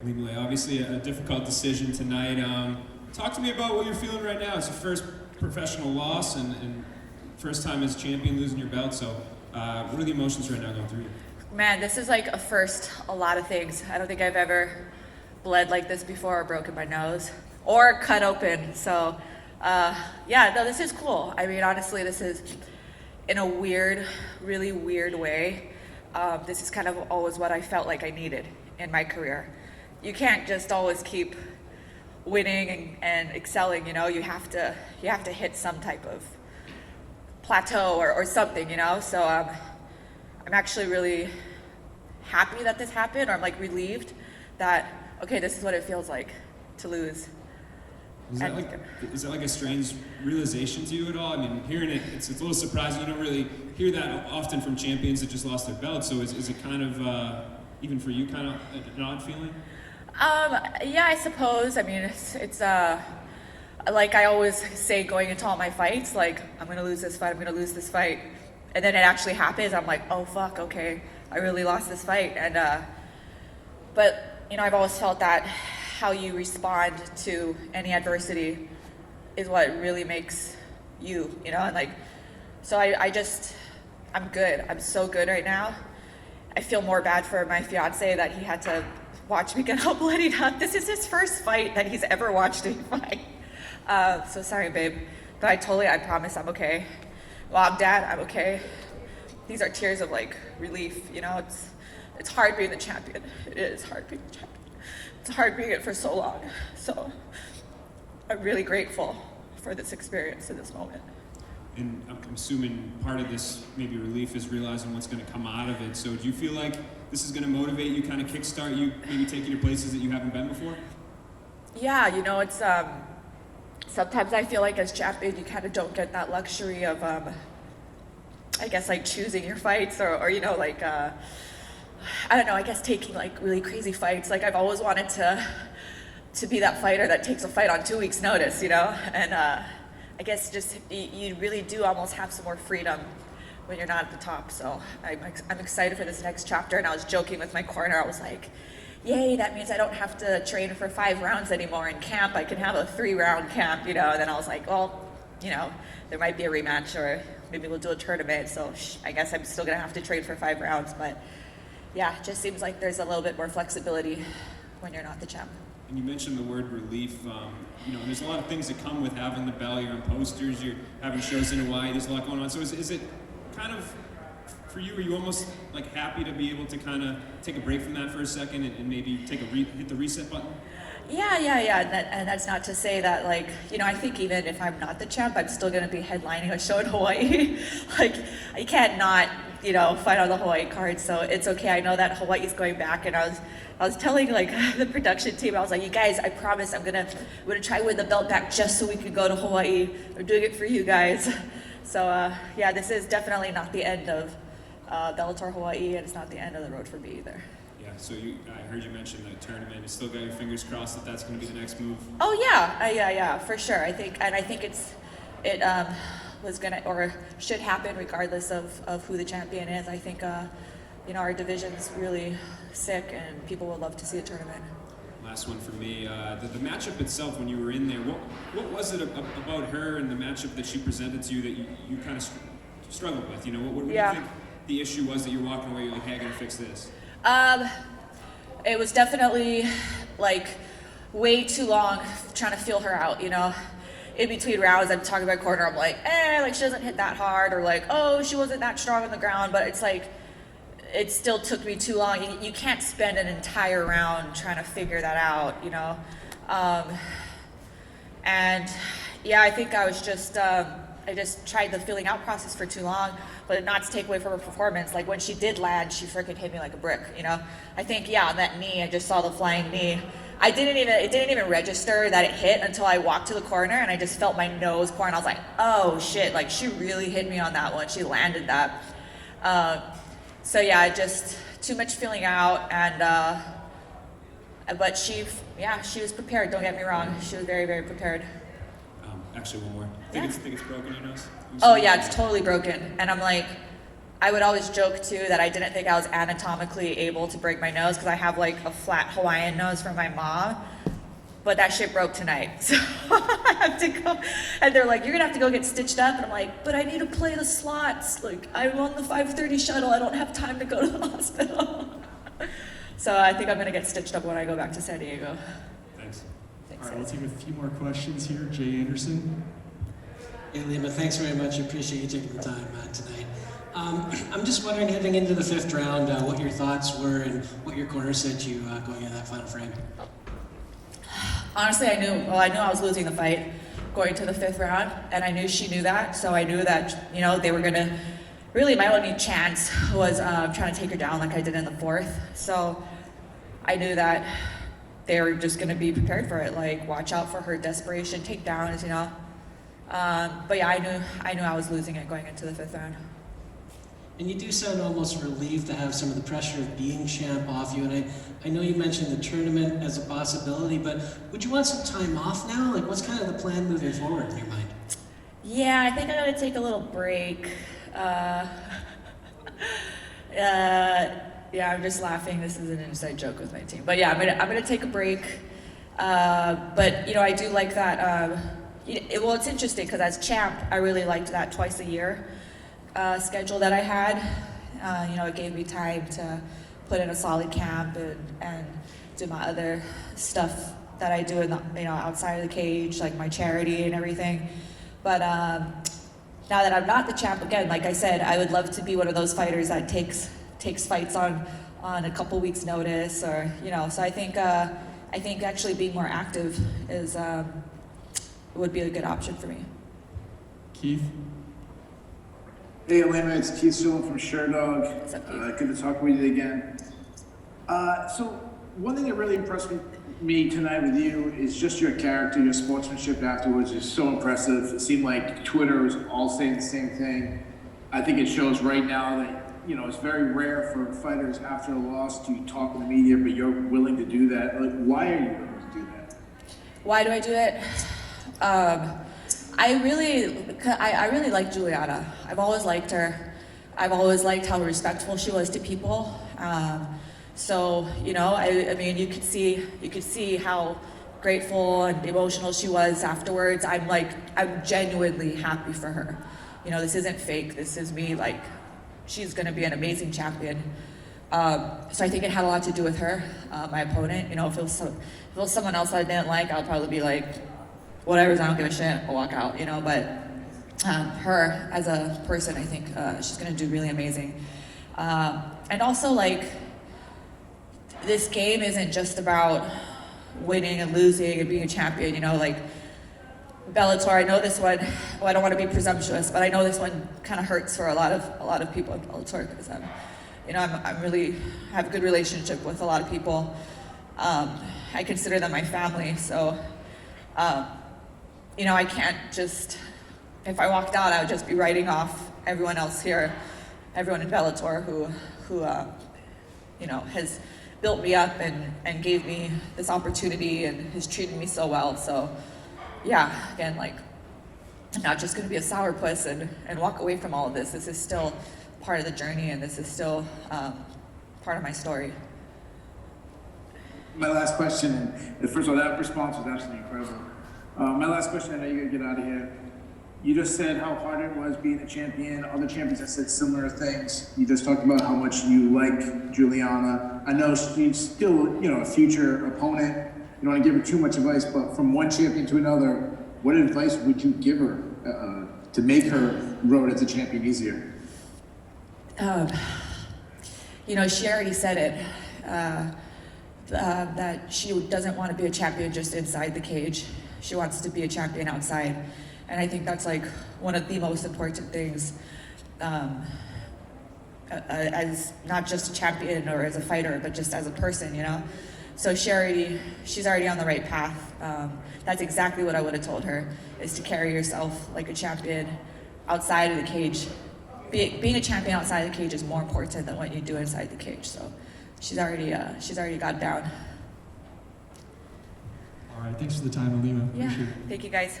Ilima-Lei, obviously a difficult decision tonight. Talk to me about what you're feeling right now. It's your first professional loss and first time as champion losing your belt. So what are the emotions right now going through you? Man, this is like a lot of things. I don't think I've ever bled like this before or broken my nose or cut open. So yeah, no, this is cool. I mean, honestly, this is in a weird, really weird way. This is kind of always what I felt like I needed in my career. You can't just always keep winning and excelling, you know. You have to hit some type of plateau or something, you know. So I'm actually really happy that this happened, or I'm like relieved that, okay, this is what it feels like to lose. Is that like a strange realization to you at all? I mean, hearing it, it's a little surprising. You don't really hear that often from champions that just lost their belt. So is it kind of, even for you, kind of an odd feeling? Yeah, I suppose. I mean, it's like I always say going into all my fights, like, I'm going to lose this fight, I'm going to lose this fight. And then it actually happens. I'm like, oh, fuck, okay, I really lost this fight. And, but, you know, I've always felt that how you respond to any adversity is what really makes you know, and like, so I'm good. I'm so good right now. I feel more bad for my fiance that he had to watch me get all bloodied up. This is his first fight that he's ever watched me fight. So sorry, babe. But I promise I'm okay. Mom, Dad, I'm okay. These are tears of like relief, you know. It's hard being the champion. It is hard being the champion. It's hard being it for so long. So I'm really grateful for this experience in this moment. And I'm assuming part of this maybe relief is realizing what's going to come out of it. So do you feel like this is going to motivate you, kind of kickstart you, maybe take you to places that you haven't been before? Yeah, you know, it's sometimes I feel like as champion you kind of don't get that luxury of I guess like choosing your fights or you know, like I don't know, I guess taking like really crazy fights. Like I've always wanted to be that fighter that takes a fight on 2 weeks notice, you know. And I guess just you really do almost have some more freedom when you're not at the top. So I'm excited for this next chapter. And I was joking with my corner. I was like, yay, that means I don't have to train for 5 rounds anymore in camp. I can have a 3-round camp, you know. And then I was like, well, you know, there might be a rematch or maybe we'll do a tournament. So I guess I'm still gonna have to train for 5 rounds. But yeah, it just seems like there's a little bit more flexibility when you're not the champ. And you mentioned the word relief. You know, there's a lot of things that come with having the belt. You're on posters, you're having shows in Hawaii, there's a lot going on. So is it kind of, for you, are you almost like happy to be able to kind of take a break from that for a second and maybe hit the reset button? Yeah. And that's not to say that, like, you know, I think even if I'm not the champ, I'm still going to be headlining a show in Hawaii. Like, I can't not, you know, fight on the Hawaii card. So it's okay. I know that Hawaii's going back, and I was telling like the production team, I was like, you guys, I promise I'm gonna try to win the belt back just so we can go to Hawaii. I'm doing it for you guys. So yeah, this is definitely not the end of Bellator Hawaii, and it's not the end of the road for me either. Yeah, so I heard you mention the tournament. You still got your fingers crossed that that's going to be the next move? Oh yeah, yeah, for sure. I think it was gonna or should happen regardless of who the champion is. I think you know, our division's really sick and people would love to see a tournament. Last one for me. The matchup itself, when you were in there, what was it about her and the matchup that she presented to you that you kind of struggled with? You know, what do you think the issue was that you're walking away, you're like, hey, I gotta fix this? It was definitely like way too long trying to feel her out, you know. In between rounds, I'm talking about corner, I'm like, like she doesn't hit that hard, or like, oh, she wasn't that strong on the ground, but it's like, it still took me too long. You can't spend an entire round trying to figure that out, you know. And yeah, I think I was just, I just tried the feeling out process for too long, but not to take away from her performance. Like when she did land, she freaking hit me like a brick, you know. I think, yeah, on that knee, I just saw the flying knee. It didn't even register that it hit until I walked to the corner and I just felt my nose pour and I was like, oh shit, like she really hit me on that one. She landed that. So yeah, just too much feeling out, and but she was prepared. Don't get me wrong, she was very, very prepared. Actually, one more. Think it's broken, your nose? Oh yeah, it's totally broken, and I'm like, I would always joke too that I didn't think I was anatomically able to break my nose because I have like a flat Hawaiian nose from my mom. But that shit broke tonight. So I have to go. And they're like, you're gonna have to go get stitched up. And I'm like, but I need to play the slots. Like, I'm on the 5:30 shuttle. I don't have time to go to the hospital. So I think I'm gonna get stitched up when I go back to San Diego. Thanks. All right, we'll take a few more questions here. Jay Anderson. Yeah, Lima, thanks very much. I appreciate you taking the time tonight. I'm just wondering, heading into the 5th round, what your thoughts were and what your corner said to you going into that final frame. Honestly, I knew I was losing the fight going to the 5th round, and I knew she knew that. So I knew that, you know, they were gonna, really my only chance was trying to take her down like I did in the 4th. So I knew that they were just gonna be prepared for it, like watch out for her desperation takedowns, you know. But yeah, I knew I was losing it going into the 5th round. And you do sound almost relieved to have some of the pressure of being champ off you. And I know you mentioned the tournament as a possibility, but would you want some time off now? Like, what's kind of the plan moving forward in your mind? Yeah, I think I'm gonna take a little break. Yeah, I'm just laughing. This is an inside joke with my team. But yeah, I'm gonna take a break. But you know, I do like that. Well, it's interesting because as champ, I really liked that twice a year schedule that I had. You know, it gave me time to put in a solid camp and do my other stuff that I do in the, you know, outside of the cage, like my charity and everything. But now that I'm not the champ, again, like I said, I would love to be one of those fighters that takes fights on a couple weeks' notice, or you know. So I think actually being more active is would be a good option for me. Keith. Hey, Ilima, it's Keith Sewell from Sherdog. What's up, Keith? Good to talk with you again. So one thing that really impressed me tonight with you is just your character, your sportsmanship afterwards is so impressive. It seemed like Twitter was all saying the same thing. I think it shows right now that, you know, it's very rare for fighters after a loss to talk to the media, but you're willing to do that. Like, why are you willing to do that? Why do I do it? I really like Juliana. I've always liked her. I've always liked how respectful she was to people. So you know, I mean, you could see how grateful and emotional she was afterwards. I'm genuinely happy for her. You know, this isn't fake. This is me. Like, she's going to be an amazing champion. So I think it had a lot to do with her, my opponent. You know, if it was someone else I didn't like, I'll probably be like, whatever, I don't give a shit, I'll walk out, you know. But her as a person, I think she's gonna do really amazing. And also, like, this game isn't just about winning and losing and being a champion, you know. Like, Bellator, I know this one, well, I don't want to be presumptuous, but I know this one kind of hurts for a lot of people in Bellator, because you know, I'm really have a good relationship with a lot of people. I consider them my family, so you know, I can't just, if I walked out, I would just be writing off everyone else here, everyone in Bellator who you know, has built me up and gave me this opportunity and has treated me so well. So yeah, again, like, I'm not just gonna be a sourpuss and walk away from all of this. This is still part of the journey, and this is still part of my story. My last question, and first of all, that response was absolutely incredible. My last question, I know you're gonna get out of here. You just said how hard it was being a champion. Other champions have said similar things. You just talked about how much you like Juliana. I know she's still, you know, a future opponent. You don't want to give her too much advice, but from one champion to another, what advice would you give her to make her road as a champion easier? You know, she already said it. That she doesn't want to be a champion just inside the cage. She wants to be a champion outside. And I think that's like one of the most important things as not just a champion or as a fighter, but just as a person, you know? So she's already on the right path. That's exactly what I would have told her, is to carry yourself like a champion outside of the cage. Being a champion outside of the cage is more important than what you do inside the cage. So she's already got it down. All right, thanks for the time, Ilima. Yeah, Appreciate it. thank you guys.